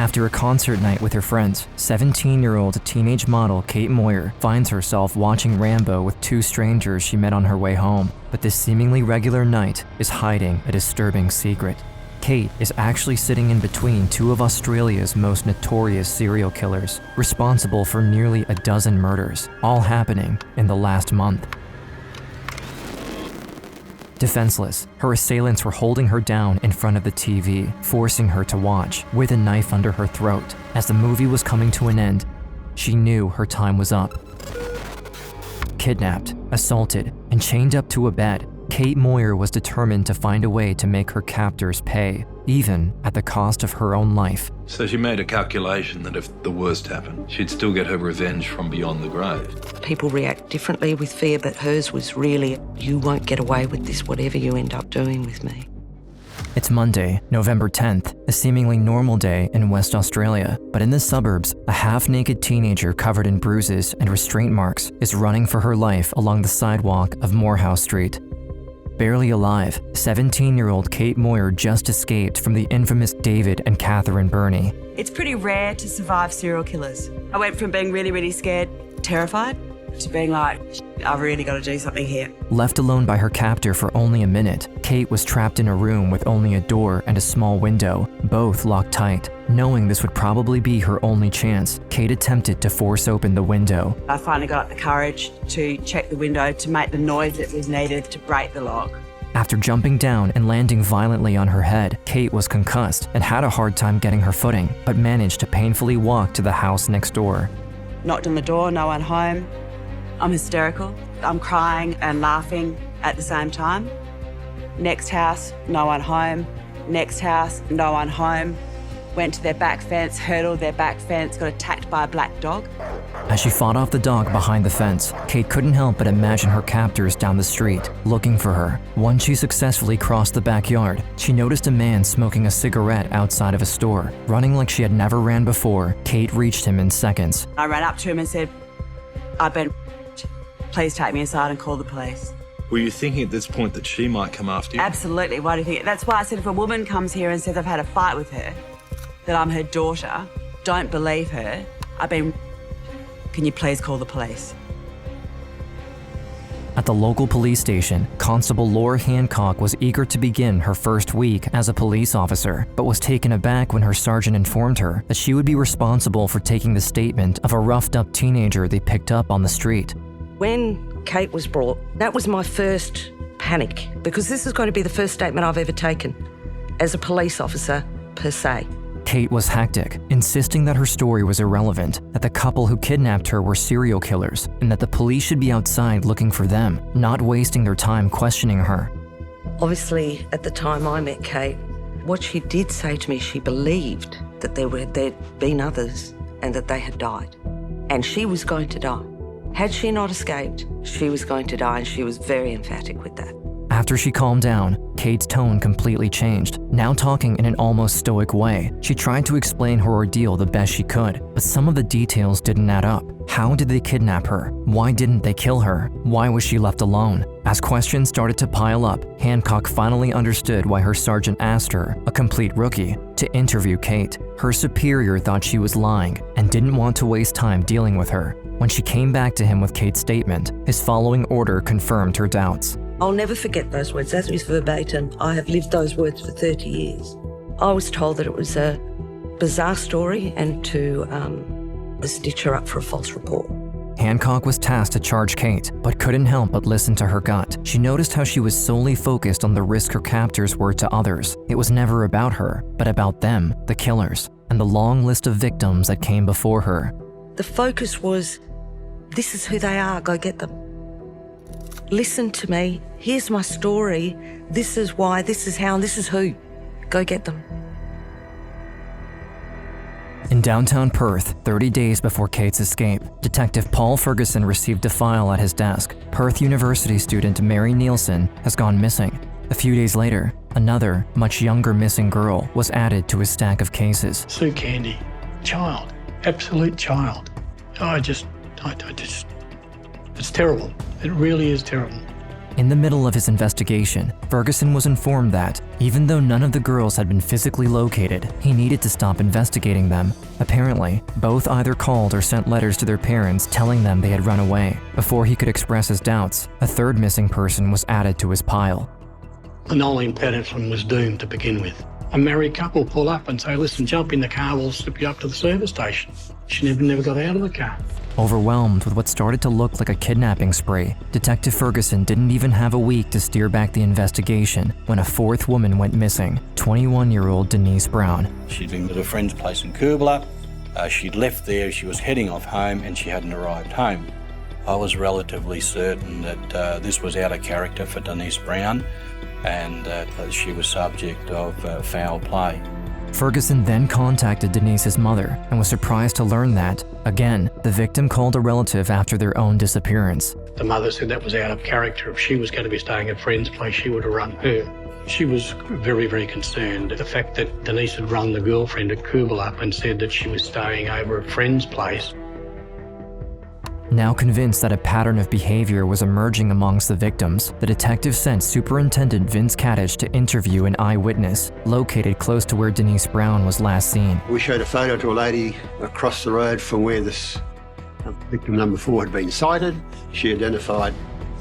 After a concert night with her friends, 17-year-old teenage model Kate Moir finds herself watching Rambo with two strangers she met on her way home. But this seemingly regular night is hiding a disturbing secret. Kate is actually sitting in between two of Australia's most notorious serial killers, responsible for nearly a dozen murders, all happening in the last month. Defenseless, her assailants were holding her down in front of the TV, forcing her to watch, with a knife under her throat. As the movie was coming to an end, she knew her time was up. Kidnapped, assaulted, and chained up to a bed, Kate Moir was determined to find a way to make her captors pay, even at the cost of her own life. So she made a calculation that if the worst happened, she'd still get her revenge from beyond the grave. People react differently with fear, but hers was really, you won't get away with this, whatever you end up doing with me. It's Monday, November 10th, a seemingly normal day in West Australia. But in the suburbs, a half-naked teenager covered in bruises and restraint marks is running for her life along the sidewalk of Moorhouse Street. Barely alive, 17-year-old Kate Moir just escaped from the infamous David and Catherine Burney. It's pretty rare to survive serial killers. I went from being really, really scared, terrified, to being like, I've really got to do something here. Left alone by her captor for only a minute, Kate was trapped in a room with only a door and a small window, both locked tight. Knowing this would probably be her only chance, Kate attempted to force open the window. I finally got up the courage to check the window to make the noise that was needed to break the lock. After jumping down and landing violently on her head, Kate was concussed and had a hard time getting her footing, but managed to painfully walk to the house next door. Knocked on the door, no one home. I'm hysterical. I'm crying and laughing at the same time. Next house, no one home. Next house, no one home. Went to their back fence, hurdled their back fence, got attacked by a black dog. As she fought off the dog behind the fence, Kate couldn't help but imagine her captors down the street, looking for her. Once she successfully crossed the backyard, she noticed a man smoking a cigarette outside of a store. Running like she had never ran before, Kate reached him in seconds. I ran up to him and said, I've been please take me aside and call the police. Were you thinking at this point that she might come after you? Absolutely, why do you think? That's why I said if a woman comes here and says I've had a fight with her, that I'm her daughter, don't believe her, can you please call the police? At the local police station, Constable Laura Hancock was eager to begin her first week as a police officer, but was taken aback when her sergeant informed her that she would be responsible for taking the statement of a roughed-up teenager they picked up on the street. When Kate was brought, that was my first panic, because this is going to be the first statement I've ever taken as a police officer per se. Kate was hectic, insisting that her story was irrelevant, that the couple who kidnapped her were serial killers, and that the police should be outside looking for them, not wasting their time questioning her. Obviously, at the time I met Kate, what she did say to me, she believed that there'd been others and that they had died. And she was going to die. Had she not escaped, she was going to die, and she was very emphatic with that. After she calmed down, Kate's tone completely changed. Now talking in an almost stoic way, she tried to explain her ordeal the best she could, but some of the details didn't add up. How did they kidnap her? Why didn't they kill her? Why was she left alone? As questions started to pile up, Hancock finally understood why her sergeant asked her, a complete rookie, to interview Kate. Her superior thought she was lying and didn't want to waste time dealing with her. When she came back to him with Kate's statement, his following order confirmed her doubts. I'll never forget those words. That is verbatim. I have lived those words for 30 years. I was told that it was a bizarre story and to stitch her up for a false report. Hancock was tasked to charge Kate, but couldn't help but listen to her gut. She noticed how she was solely focused on the risk her captors were to others. It was never about her, but about them, the killers, and the long list of victims that came before her. The focus was, this is who they are, go get them. Listen to me, here's my story, this is why, this is how, and this is who. Go get them. In downtown Perth, 30 days before Kate's escape, Detective Paul Ferguson received a file at his desk. Perth University student Mary Nielsen has gone missing. A few days later, another, much younger missing girl was added to his stack of cases. Sue Candy, child, absolute child. I just, it's terrible. It really is terrible. In the middle of his investigation, Ferguson was informed that, even though none of the girls had been physically located, he needed to stop investigating them. Apparently, both either called or sent letters to their parents telling them they had run away. Before he could express his doubts, a third missing person was added to his pile. Noeline Patterson was doomed to begin with. A married couple pull up and say, listen, jump in the car, we'll slip you up to the service station. She never got out of the car. Overwhelmed with what started to look like a kidnapping spree, Detective Ferguson didn't even have a week to steer back the investigation when a fourth woman went missing, 21-year-old Denise Brown. She'd been at a friend's place in Kurbala. She'd left there, she was heading off home and she hadn't arrived home. I was relatively certain that this was out of character for Denise Brown and that she was subject of foul play. Ferguson then contacted Denise's mother and was surprised to learn that, again, the victim called a relative after their own disappearance. The mother said that was out of character. If she was going to be staying at a friend's place, she would have run her. She was very, very concerned. The fact that Denise had run the girlfriend at Kurbala up and said that she was staying over at a friend's place. Now convinced that a pattern of behavior was emerging amongst the victims, the detective sent Superintendent Vince Kadich to interview an eyewitness located close to where Denise Brown was last seen. We showed a photo to a lady across the road from where this victim number 4 had been sighted. She identified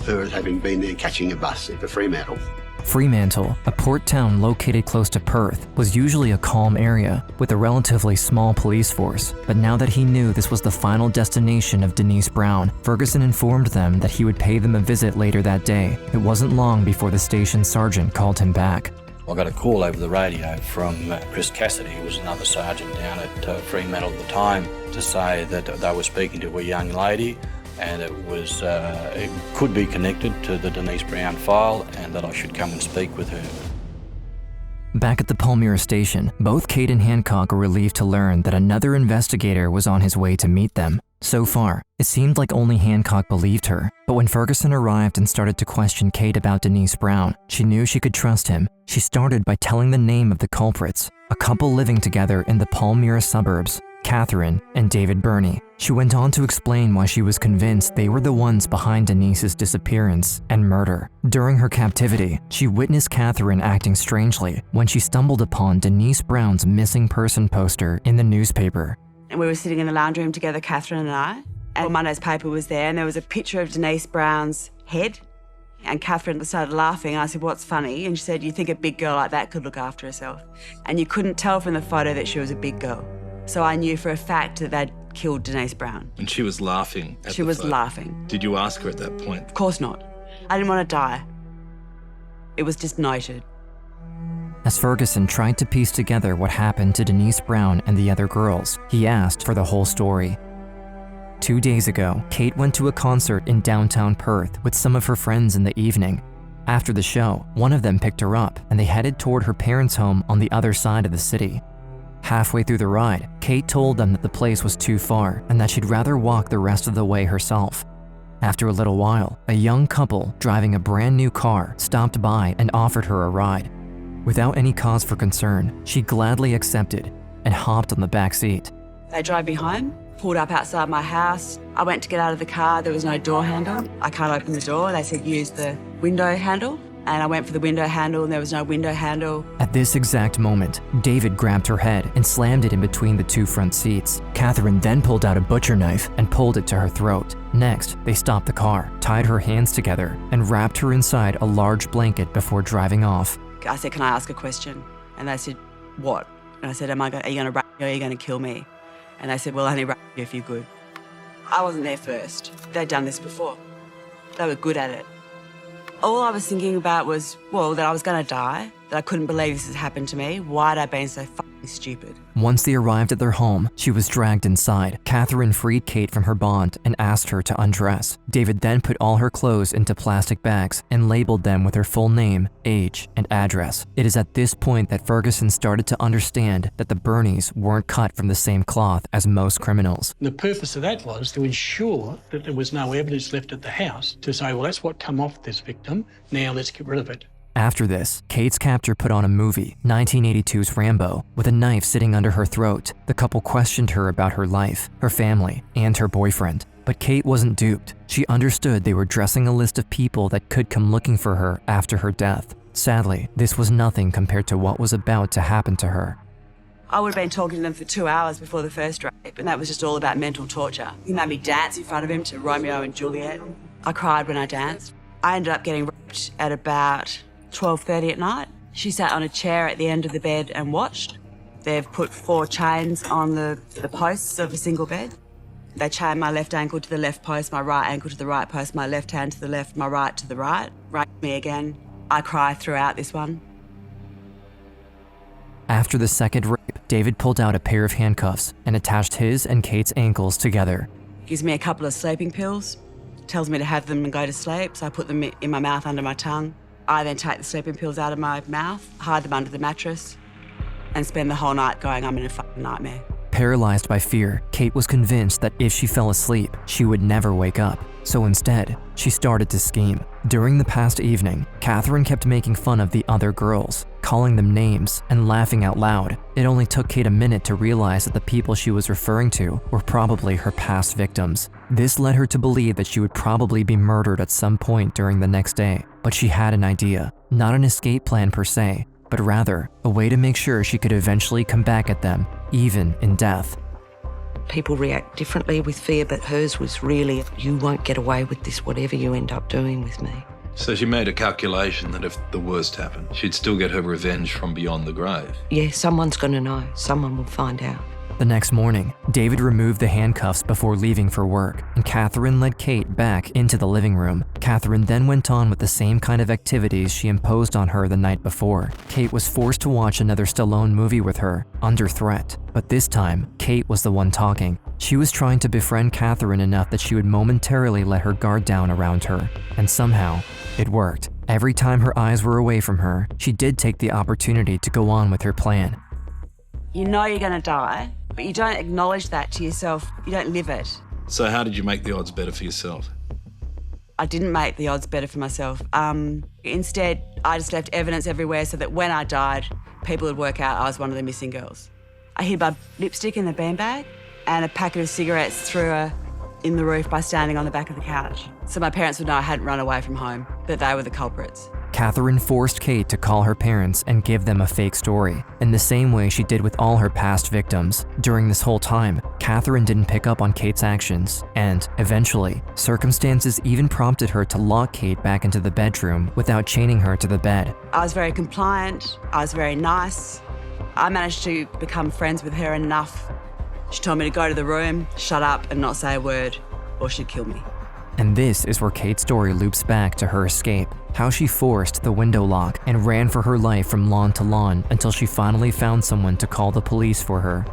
her as having been there catching a bus at the Fremantle. Fremantle, a port town located close to Perth, was usually a calm area with a relatively small police force. But now that he knew this was the final destination of Denise Brown, Ferguson informed them that he would pay them a visit later that day. It wasn't long before the station sergeant called him back. I got a call over the radio from Chris Cassidy, who was another sergeant down at Fremantle at the time, to say that they were speaking to a young lady and it could be connected to the Denise Brown file and that I should come and speak with her. Back at the Palmyra station, both Kate and Hancock were relieved to learn that another investigator was on his way to meet them. So far, it seemed like only Hancock believed her, but when Ferguson arrived and started to question Kate about Denise Brown, she knew she could trust him. She started by telling the name of the culprits, a couple living together in the Palmyra suburbs, Catherine and David Burney. She went on to explain why she was convinced they were the ones behind Denise's disappearance and murder. During her captivity, she witnessed Catherine acting strangely when she stumbled upon Denise Brown's missing person poster in the newspaper. And we were sitting in the lounge room together, Catherine and I, and Monday's paper was there and there was a picture of Denise Brown's head. And Catherine started laughing. I said, what's funny? And she said, you think a big girl like that could look after herself? And you couldn't tell from the photo that she was a big girl. So I knew for a fact that they'd killed Denise Brown. And she was laughing at She the was photo. laughing. Did you ask her at that point? Of course not. I didn't want to die. It was just noted. As Ferguson tried to piece together what happened to Denise Brown and the other girls, he asked for the whole story. 2 days ago, Kate went to a concert in downtown Perth with some of her friends in the evening. After the show, one of them picked her up and they headed toward her parents' home on the other side of the city. Halfway through the ride, Kate told them that the place was too far and that she'd rather walk the rest of the way herself. After a little while, a young couple driving a brand new car stopped by and offered her a ride. Without any cause for concern, she gladly accepted and hopped on the back seat. They drove me home, pulled up outside my house. I went to get out of the car, there was no door handle. I can't open the door, they said use the window handle. And I went for the window handle and there was no window handle. At this exact moment, David grabbed her head and slammed it in between the two front seats. Catherine then pulled out a butcher knife and pulled it to her throat. Next, they stopped the car, tied her hands together, and wrapped her inside a large blanket before driving off. I said, can I ask a question? And they said, what? And I said, are you going to rape me or are you going to kill me? And they said, well, only rape you if you're good. I wasn't there first. They'd done this before. They were good at it. All I was thinking about was, well, that I was going to die, that I couldn't believe this had happened to me. Why'd I been so fucking stupid? Once they arrived at their home, she was dragged inside. Catherine freed Kate from her bond and asked her to undress. David then put all her clothes into plastic bags and labeled them with her full name, age, and address. It is at this point that Ferguson started to understand that the Burneys weren't cut from the same cloth as most criminals. The purpose of that was to ensure that there was no evidence left at the house to say, well, that's what come off this victim, now let's get rid of it. After this, Kate's captor put on a movie, 1982's Rambo, with a knife sitting under her throat. The couple questioned her about her life, her family, and her boyfriend. But Kate wasn't duped. She understood they were dressing a list of people that could come looking for her after her death. Sadly, this was nothing compared to what was about to happen to her. I would have been talking to them for 2 hours before the first rape, and that was just all about mental torture. He made me dance in front of him to Romeo and Juliet. I cried when I danced. I ended up getting raped at about 12:30 at night. She sat on a chair at the end of the bed and watched. They've put 4 chains on the posts of a single bed. They chained my left ankle to the left post, my right ankle to the right post, my left hand to the left, my right to the right. Raped me again. I cry throughout this one. After the second rape, David pulled out a pair of handcuffs and attached his and Kate's ankles together. Gives me a couple of sleeping pills, tells me to have them and go to sleep, so I put them in my mouth under my tongue. I then take the sleeping pills out of my mouth, hide them under the mattress, and spend the whole night going, I'm in a fucking nightmare. Paralyzed by fear, Kate was convinced that if she fell asleep, she would never wake up. So instead, she started to scheme. During the past evening, Catherine kept making fun of the other girls, calling them names and laughing out loud. It only took Kate a minute to realize that the people she was referring to were probably her past victims. This led her to believe that she would probably be murdered at some point during the next day. But she had an idea, not an escape plan per se, but rather a way to make sure she could eventually come back at them, even in death. People react differently with fear, but hers was really, you won't get away with this, whatever you end up doing with me. So she made a calculation that if the worst happened, she'd still get her revenge from beyond the grave. Yeah, someone's going to know. Someone will find out. The next morning, David removed the handcuffs before leaving for work, and Catherine led Kate back into the living room. Catherine then went on with the same kind of activities she imposed on her the night before. Kate was forced to watch another Stallone movie with her, Under Threat. But this time, Kate was the one talking. She was trying to befriend Catherine enough that she would momentarily let her guard down around her. And somehow, it worked. Every time her eyes were away from her, she did take the opportunity to go on with her plan. You know you're going to die, but you don't acknowledge that to yourself. You don't live it. So how did you make the odds better for yourself? I didn't make the odds better for myself. Instead, I just left evidence everywhere so that when I died, people would work out I was one of the missing girls. I hid my lipstick in the beanbag and a packet of cigarettes through in the roof by standing on the back of the couch. So my parents would know I hadn't run away from home, that they were the culprits. Catherine forced Kate to call her parents and give them a fake story, in the same way she did with all her past victims. During this whole time, Catherine didn't pick up on Kate's actions, and eventually, circumstances even prompted her to lock Kate back into the bedroom without chaining her to the bed. I was very compliant, I was very nice. I managed to become friends with her enough. She told me to go to the room, shut up and not say a word, or she'd kill me. And this is where Kate's story loops back to her escape, how she forced the window lock and ran for her life from lawn to lawn until she finally found someone to call the police for her.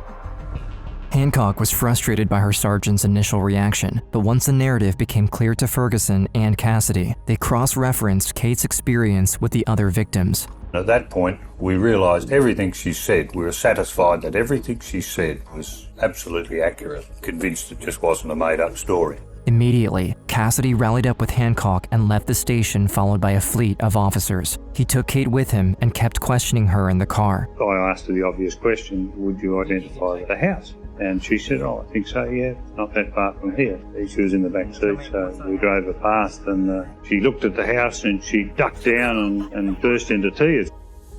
Hancock was frustrated by her sergeant's initial reaction, but once the narrative became clear to Ferguson and Cassidy, they cross-referenced Kate's experience with the other victims. At that point, we realised everything she said. We were satisfied that everything she said was absolutely accurate, convinced it just wasn't a made-up story. Immediately, Cassidy rallied up with Hancock and left the station, followed by a fleet of officers. He took Kate with him and kept questioning her in the car. I asked her the obvious question, would you identify the house? And she said, oh, I think so, yeah, not that far from here. She was in the back seat, so we drove her past, and she looked at the house and she ducked down and burst into tears.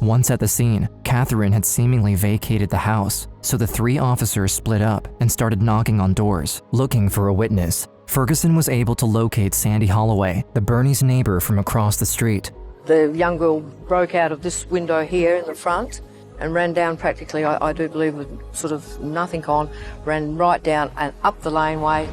Once at the scene, Catherine had seemingly vacated the house, so the 3 officers split up and started knocking on doors, looking for a witness. Ferguson was able to locate Sandy Holloway, the Bernie's neighbor from across the street. The young girl broke out of this window here in the front and ran down practically, I do believe, with sort of nothing on, ran right down and up the laneway.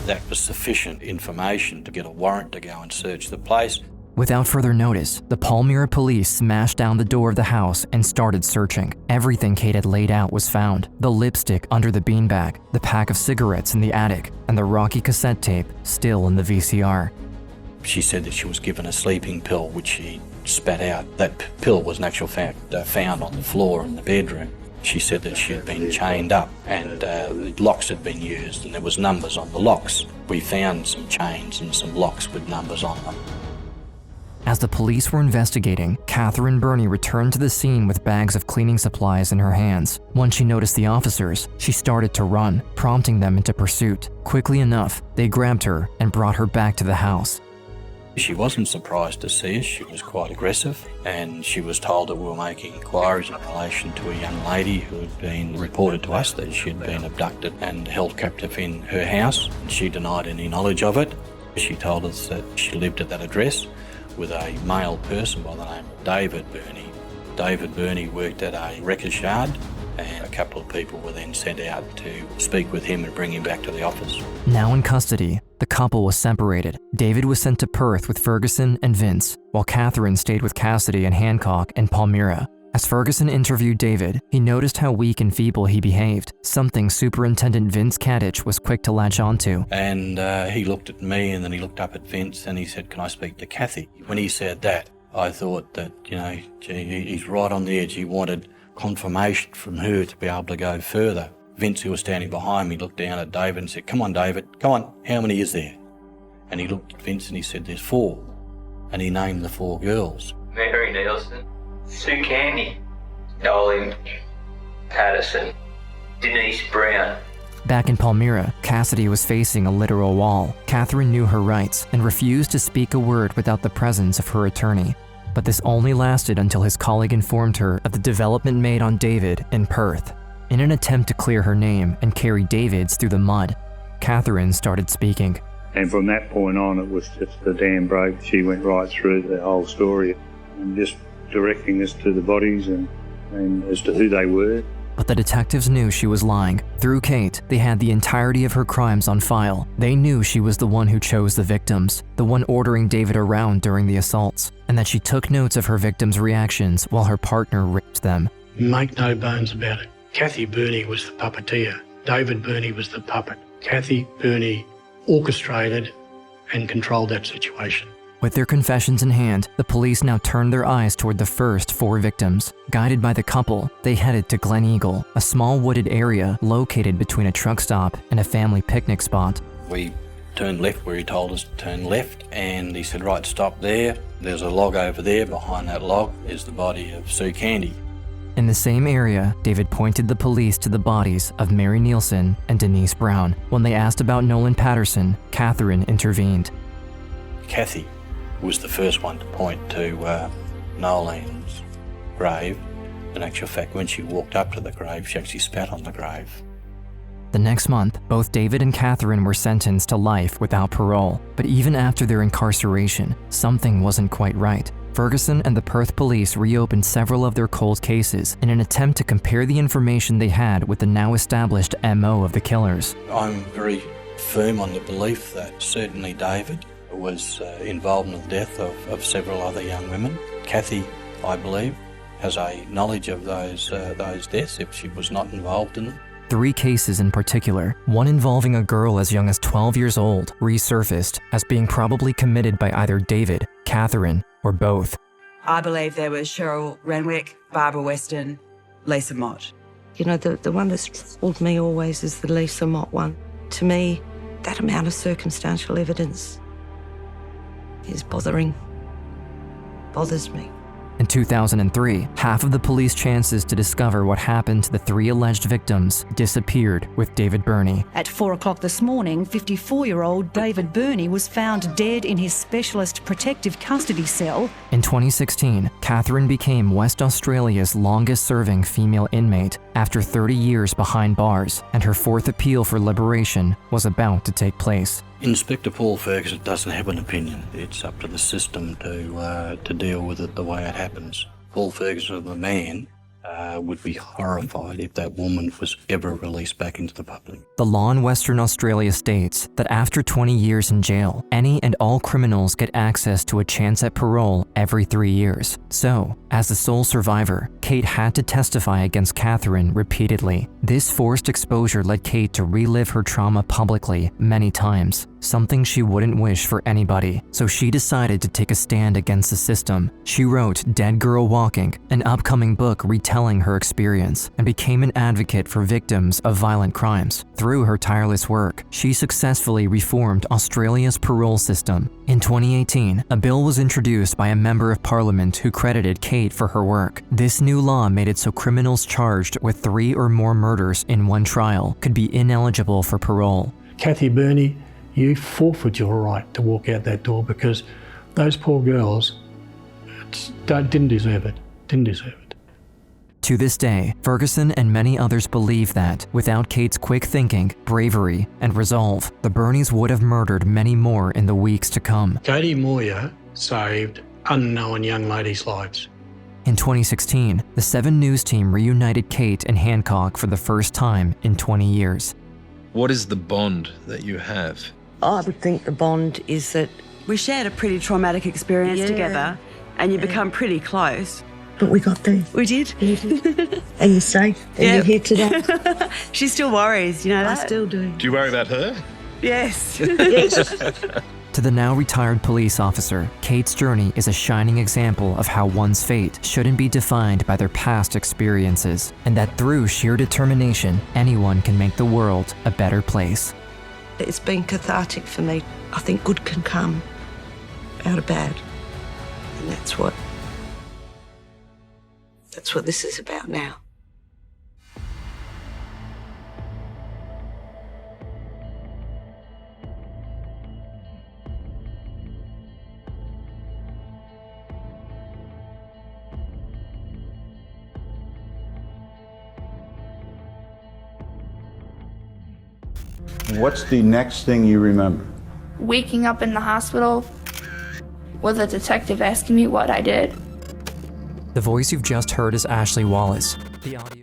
That was sufficient information to get a warrant to go and search the place. Without further notice, the Palmyra police smashed down the door of the house and started searching. Everything Kate had laid out was found: the lipstick under the beanbag, the pack of cigarettes in the attic, and the Rocky cassette tape still in the VCR. She said that she was given a sleeping pill, which she spat out. That pill was in actual fact found on the floor in the bedroom. She said that she had been chained up and locks had been used, and there was numbers on the locks. We found some chains and some locks with numbers on them. As the police were investigating, Catherine Burney returned to the scene with bags of cleaning supplies in her hands. Once she noticed the officers, she started to run, prompting them into pursuit. Quickly enough, they grabbed her and brought her back to the house. She wasn't surprised to see us. She was quite aggressive, and she was told that we were making inquiries in relation to a young lady who had been reported to us that she had been abducted and held captive in her house. She denied any knowledge of it. She told us that she lived at that address with a male person by the name of David Burney. David Burney worked at a wreckers yard, and a couple of people were then sent out to speak with him and bring him back to the office. Now in custody, the couple was separated. David was sent to Perth with Ferguson and Vince, while Catherine stayed with Cassidy and Hancock in Palmyra. As Ferguson interviewed David, he noticed how weak and feeble he behaved, something Superintendent Vince Kadich was quick to latch onto. And he looked at me and then he looked up at Vince and he said, "Can I speak to Kathy?" When he said that, I thought that, gee, he's right on the edge. He wanted confirmation from her to be able to go further. Vince, who was standing behind me, looked down at David and said, "Come on, David, come on, how many is there?" And he looked at Vince and he said, "There's 4. And he named the 4 girls. Mary Nielsen, Sue Candy, Nolan Patterson, Denise Brown. Back in Palmyra, Cassidy was facing a literal wall. Catherine knew her rights and refused to speak a word without the presence of her attorney. But this only lasted until his colleague informed her of the development made on David in Perth. In an attempt to clear her name and carry David's through the mud, Catherine started speaking. And from that point on, it was just a damn break. She went right through the whole story and just directing us to the bodies and as to who they were. But the detectives knew she was lying. Through Kate, they had the entirety of her crimes on file. They knew she was the one who chose the victims, the one ordering David around during the assaults, and that she took notes of her victims' reactions while her partner raped them. Make no bones about it. Kathy Burney was the puppeteer. David Burney was the puppet. Kathy Burney orchestrated and controlled that situation. With their confessions in hand, the police now turned their eyes toward the first 4 victims. Guided by the couple, they headed to Glen Eagle, a small wooded area located between a truck stop and a family picnic spot. We turned left where he told us to turn left, and he said, "Right, stop there. There's a log over there. Behind that log is the body of Sue Candy." In the same area, David pointed the police to the bodies of Mary Nielsen and Denise Brown. When they asked about Nolan Patterson, Catherine intervened. Kathy was the first one to point to Nolan's grave. In actual fact, when she walked up to the grave, she actually spat on the grave. The next month, both David and Catherine were sentenced to life without parole. But even after their incarceration, something wasn't quite right. Ferguson and the Perth police reopened several of their cold cases in an attempt to compare the information they had with the now established MO of the killers. I'm very firm on the belief that certainly David was involved in the death of several other young women. Kathy, I believe, has a knowledge of those deaths if she was not involved in them. 3 cases in particular, one involving a girl as young as 12 years old, resurfaced as being probably committed by either David, Catherine, or both. I believe there was Cheryl Renwick, Barbara Weston, Lisa Mott. You know, the one that's troubled me always is the Lisa Mott one. To me, that amount of circumstantial evidence is bothers me. In 2003, half of the police chances to discover what happened to the 3 alleged victims disappeared with David Burney. At 4 o'clock this morning, 54-year-old David Burney was found dead in his specialist protective custody cell. In 2016, Catherine became West Australia's longest-serving female inmate after 30 years behind bars, and her 4th appeal for liberation was about to take place. Inspector Paul Ferguson doesn't have an opinion. It's up to the system to deal with it the way it happens. Paul Ferguson, the man, would be horrified if that woman was ever released back into the public. The law in Western Australia states that after 20 years in jail, any and all criminals get access to a chance at parole every 3 years. So, as the sole survivor, Kate Kate had to testify against Catherine repeatedly. This forced exposure led Kate to relive her trauma publicly many times, something she wouldn't wish for anybody. So she decided to take a stand against the system. She wrote Dead Girl Walking, an upcoming book retelling her experience, and became an advocate for victims of violent crimes. Through her tireless work, she successfully reformed Australia's parole system. In 2018, a bill was introduced by a member of parliament who credited Kate for her work. This new law made it so criminals charged with 3 or more murders in one trial could be ineligible for parole. Kathy Burney, you forfeit your right to walk out that door because those poor girls didn't deserve it. Didn't deserve it. To this day, Ferguson and many others believe that, without Kate's quick thinking, bravery, and resolve, the Burneys would have murdered many more in the weeks to come. Kate Moir saved unknown young ladies' lives. In 2016, the 7 News team reunited Kate and Hancock for the first time in 20 years. What is the bond that you have? I would think the bond is that We shared a pretty traumatic experience together, and you become pretty close. but we got there. We did. And you're safe. And you're here today. She still worries, you know that? I still do. Do you worry about her? Yes. Yes. To the now retired police officer, Kate's journey is a shining example of how one's fate shouldn't be defined by their past experiences, and that through sheer determination, anyone can make the world a better place. It's been cathartic for me. I think good can come out of bad. And that's what this is about now. What's the next thing you remember? Waking up in the hospital with a detective asking me what I did. The voice you've just heard is Ashley Wallace. The audio